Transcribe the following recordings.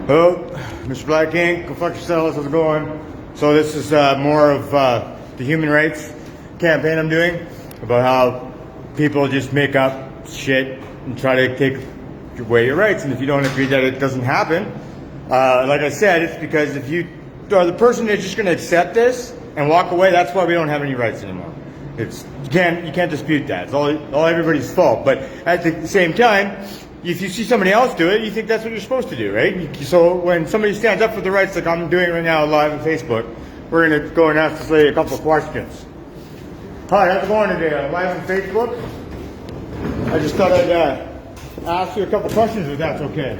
Hello, Mr. Black Ink, go fuck yourselves, how's it going? So this is more of the human rights campaign I'm doing about how people just make up shit and try to take away your rights, and if you don't agree that it doesn't happen, like I said, it's because if you are the person that's just going to accept this and walk away, that's why we don't have any rights anymore. You can't dispute that. It's all everybody's fault, but at the same time, if you see somebody else do it, you think that's what you're supposed to do, right? So when somebody stands up for the rights like I'm doing right now live on Facebook, we're going to go and ask Slay a couple of questions. Hi, how's it going today? I'm live on Facebook. I just thought I'd ask you a couple of questions if that's okay.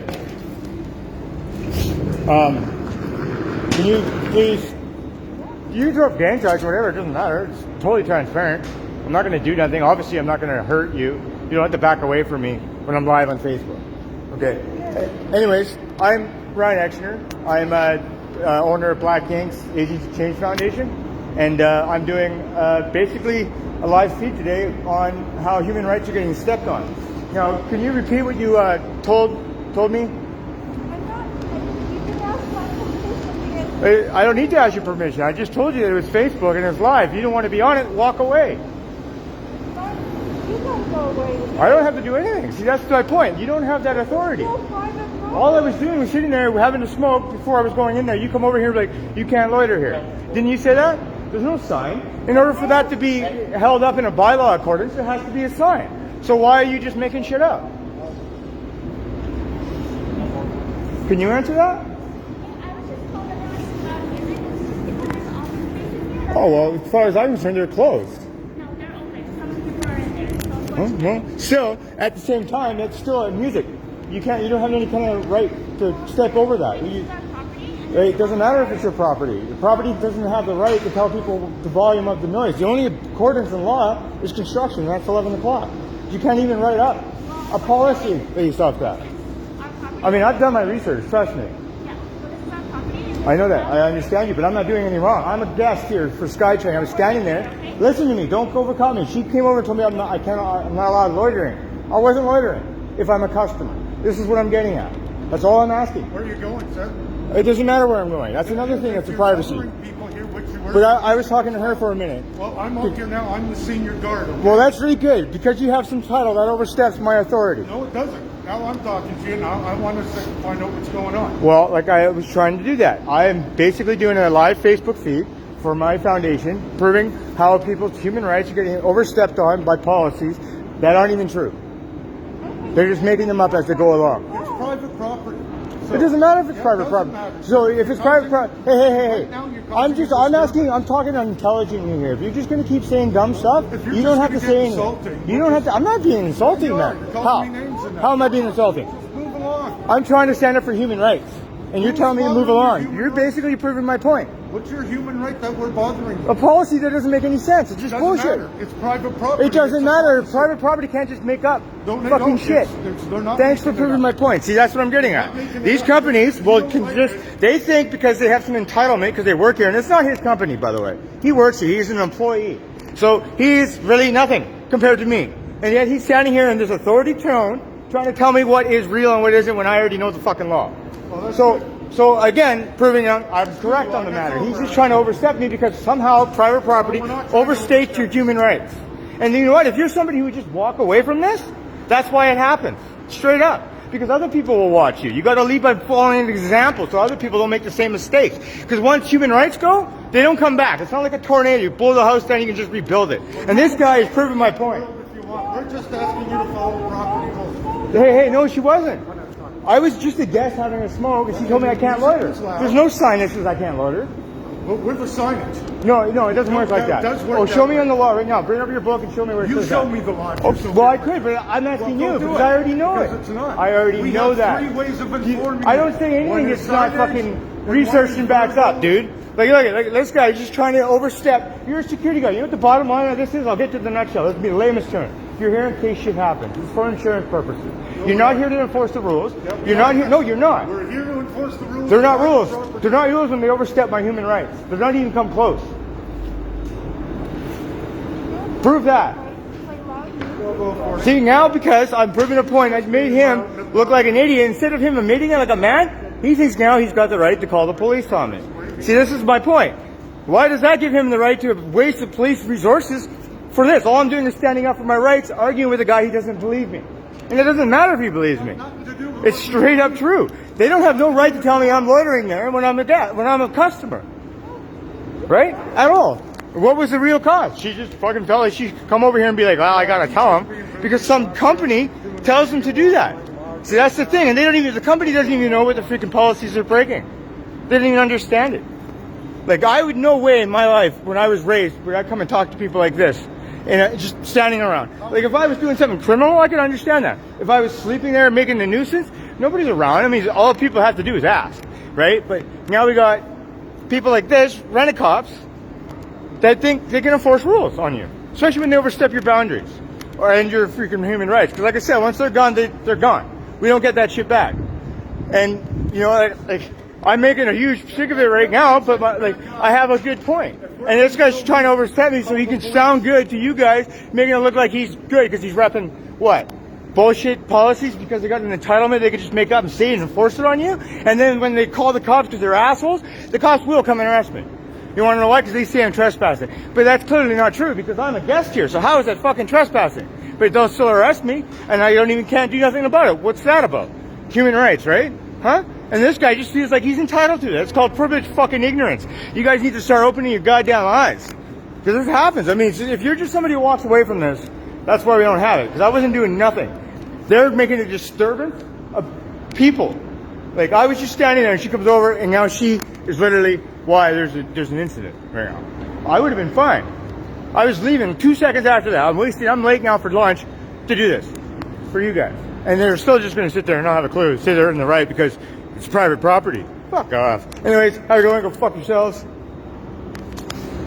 Can you please, you throw up gang tags or whatever, it doesn't matter. It's totally transparent. I'm not going to do nothing. Obviously, I'm not going to hurt you. You don't have to back away from me when I'm live on Facebook. Okay. Anyways, I'm Ryan Exner. I'm owner of Black Ink's Agents of Change Foundation, and I'm doing basically a live feed today on how human rights are getting stepped on. Now, can you repeat what you told me? I don't need to ask your permission. I just told you that it was Facebook and it's live. If you don't want to be on it, walk away. I don't have to do anything. See, that's my point. You don't have that authority. All I was doing was sitting there having a smoke before I was going in there. You come over here like, you can't loiter here. Didn't you say that? There's no sign. In order for that to be held up in a bylaw accordance, there has to be a sign. So why are you just making shit up? Can you answer that? Oh, well, as far as I'm concerned, they're closed. No, they're open. Some people are in there. So Well, still, at the same time, it's still music. You don't have any kind of right to step over that. It doesn't matter if it's your property. The property doesn't have the right to tell people the volume of the noise. The only accordance in law is construction, and that's 11 o'clock. You can't even write up a policy based off that. I mean, I've done my research, trust me. I know that. I understand you, but I'm not doing anything wrong. I'm a guest here for SkyTrain. I was standing there. Listen to me. Don't overcome me. She came over and told me I'm not allowed loitering. I wasn't loitering if I'm a customer. This is what I'm getting at. That's all I'm asking. Where are you going, sir? It doesn't matter where I'm going. That's another thing that's a privacy. But I was talking to her for a minute. Well, I'm out here now. I'm the senior guard. Okay? Well, that's really good. Because you have some title, that oversteps my authority. No, it doesn't. Now I'm talking to you. Now I want to find out what's going on. Well, like I was trying to do that. I am basically doing a live Facebook feed for my foundation, proving how people's human rights are getting overstepped on by policies that aren't even true. They're just making them up as they go along. It's private property. So, it doesn't matter if it's private property. Matter. So if it's private property, hey. I'm talking intelligently here. If you're just going to keep saying dumb stuff, you don't have to say anything. You don't have to. I'm not being insulting, man. How am I being insulting? Just move along. I'm trying to stand up for human rights, and you're telling me to move along. You're basically proving my point. What's your human right that we're bothering you? A policy that doesn't make any sense. It's just bullshit. Matter. It's private property. It doesn't matter. Private property can't just make up fucking shit. Thanks for proving my point. See, that's what I'm getting at. These companies they think because they have some entitlement because they work here, and it's not his company, by the way. He works here. He's an employee. So he's really nothing compared to me. And yet he's standing here in this authority tone trying to tell me what is real and what isn't when I already know the fucking law. So again, proving I'm correct on the matter. He's just trying to overstep me because somehow private property overstates your human rights. And you know what? If you're somebody who would just walk away from this, that's why it happens. Straight up. Because other people will watch you. You got to lead by following an example so other people don't make the same mistakes. Because once human rights go, they don't come back. It's not like a tornado. You blow the house down, you can just rebuild it. And this guy is proving my point. We're just asking you to follow property rules. Hey, no, she wasn't. I was just a guest having a smoke, and she told me I can't loiter. There's no sign that says I can't loiter. Well, with the signage. No, it doesn't work like that. Show me on the law right now. Bring up your book and show me where it says that. You show me the law. Well, I could, but I'm asking you because I already know it. It's not. I already know that. We have 3 ways of informing you. I don't say anything that's not fucking researched and backed up, dude. Like, look, this guy is just trying to overstep. You're a security guard. You know what the bottom line of this is? I'll get to the nutshell. Let's be the lamest term. You're here in case shit happens. It's for insurance purposes. You're not here to enforce the rules. You're not here. No, you're not. We're here to enforce the rules. They're not rules. They're not rules when they overstep my human rights. They're not even come close. Prove that. See, now because I'm proving a point, I made him look like an idiot. Instead of him admitting it like a man, He thinks now he's got the right to call the police on me. See, this is my point. Why does that give him the right to waste the police resources for this? All I'm doing is standing up for my rights, arguing with a guy who doesn't believe me. And it doesn't matter if he believes me. It's straight up true. They don't have no right to tell me I'm loitering there when I'm a customer. Right? At all. What was the real cause? She just fucking felt like she could come over here and be like, well, I gotta tell him. Because some company tells them to do that. See, that's the thing. And the company doesn't even know what the freaking policies they're breaking. They didn't even understand it. Like, I would no way in my life, when I was raised, would I come and talk to people like this. And just standing around. Like, if I was doing something criminal, I could understand that. If I was sleeping there making a nuisance, nobody's around. I mean, all people have to do is ask, right? But now we got people like this, rent-a-cops, that think they can enforce rules on you, especially when they overstep your boundaries and your freaking human rights. Because, like I said, once they're gone, they're gone. We don't get that shit back. And you know, like I'm making a huge stick of it right now, but I have a good point. And this guy's trying to overstep me so he can sound good to you guys, making it look like he's good because he's repping what? Bullshit policies because they got an entitlement they could just make up and say and enforce it on you. And then when they call the cops because they're assholes, the cops will come and arrest me. You want to know why? Because they say I'm trespassing. But that's clearly not true because I'm a guest here. So how is that fucking trespassing? But they'll still arrest me and I can't do nothing about it. What's that about? Human rights, right? Huh? And this guy just feels like he's entitled to it. It's called privileged fucking ignorance. You guys need to start opening your goddamn eyes. Because this happens. I mean, if you're just somebody who walks away from this, that's why we don't have it. Because I wasn't doing nothing. They're making a disturbance of people. Like, I was just standing there and she comes over and now she is literally why there's an incident right now. I would have been fine. I was leaving 2 seconds after that. I'm late now for lunch to do this for you guys. And they're still just going to sit there and not have a clue. Say they're in the right because it's private property. Fuck off. Anyways, how you doing? Go fuck yourselves.